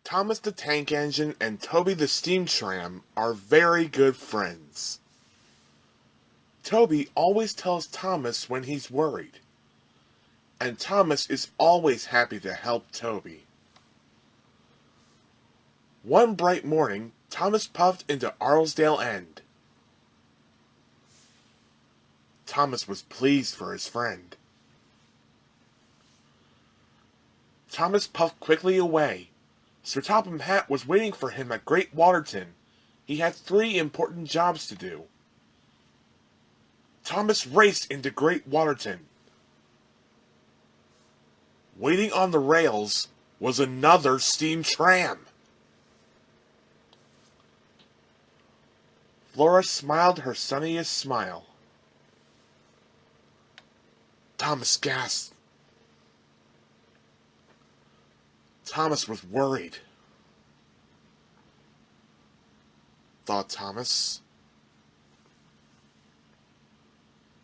Thomas the Tank Engine and Toby the Steam Tram are very good friends. Toby always tells Thomas when he's worried, and Thomas is always happy to help Toby. One bright morning, Thomas puffed into Arlesdale End. Thomas was pleased for his friend. Thomas puffed quickly away. Sir Topham Hatt was waiting for him at Great Waterton. He had 3 important jobs to do. Thomas raced into Great Waterton. Waiting on the rails was another steam tram. Flora smiled her sunniest smile. Thomas gasped. Thomas was worried. Thought Thomas.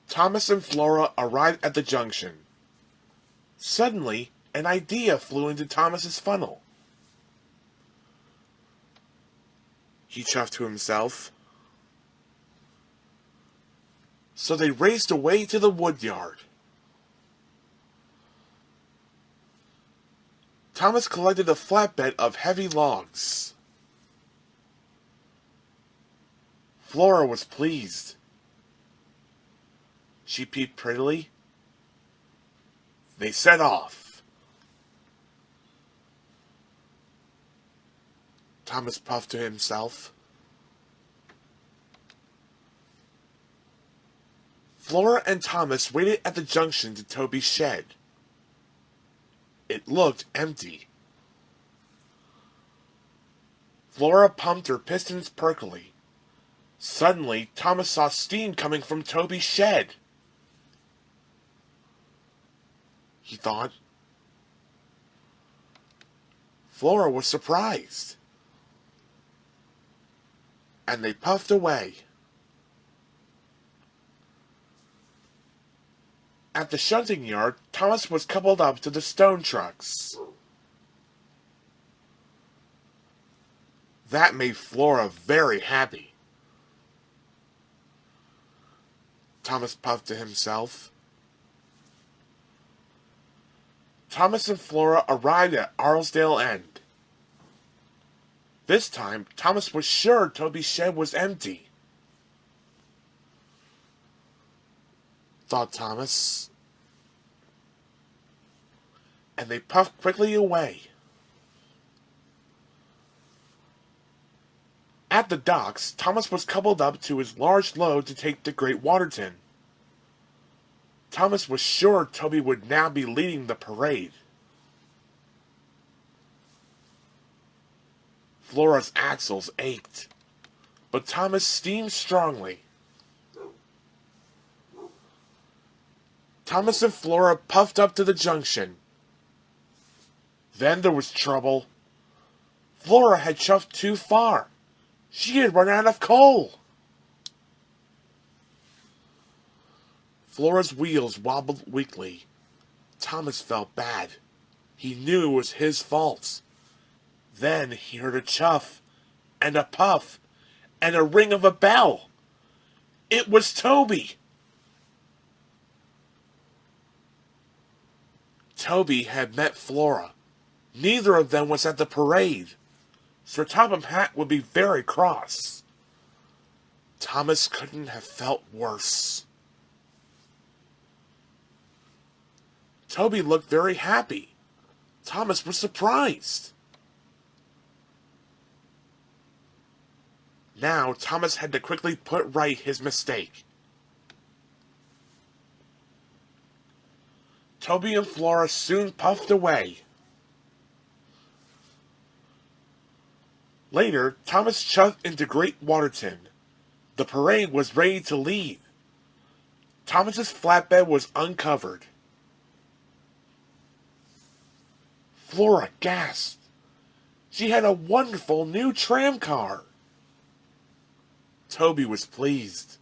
Thomas and Flora arrived at the junction. Suddenly, an idea flew into Thomas's funnel. He chuffed to himself. So they raced away to the woodyard. Thomas collected a flatbed of heavy logs. Flora was pleased. She peeped prettily. They set off. Thomas puffed to himself. Flora and Thomas waited at the junction to Toby's shed. It looked empty. Flora pumped her pistons perkily. Suddenly, Thomas saw steam coming from Toby's shed. He thought. Flora was surprised. And they puffed away. At the shunting yard, Thomas was coupled up to the stone trucks. That made Flora very happy. Thomas puffed to himself. Thomas and Flora arrived at Arlesdale End. This time, Thomas was sure Toby's shed was empty. Thought Thomas. And they puffed quickly away. At the docks, Thomas was coupled up to his large load to take to Great Waterton. Thomas was sure Toby would now be leading the parade. Flora's axles ached, but Thomas steamed strongly. Thomas and Flora puffed up to the junction. Then there was trouble. Flora had chuffed too far. She had run out of coal. Flora's wheels wobbled weakly. Thomas felt bad. He knew it was his fault. Then he heard a chuff, and a puff, and a ring of a bell. It was Toby. Toby had met Flora. Neither of them was at the parade. Sir Topham Hatt would be very cross. Thomas couldn't have felt worse. Toby looked very happy. Thomas was surprised. Now Thomas had to quickly put right his mistake. Toby and Flora soon puffed away. Later, Thomas chuffed into Great Waterton. The parade was ready to leave. Thomas's flatbed was uncovered. Flora gasped. She had a wonderful new tram car. Toby was pleased.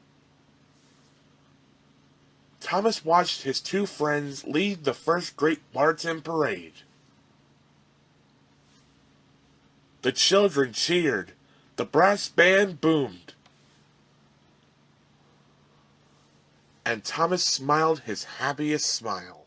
Thomas watched his 2 friends lead the first Great Waterton parade. The children cheered. The brass band boomed. And Thomas smiled his happiest smile.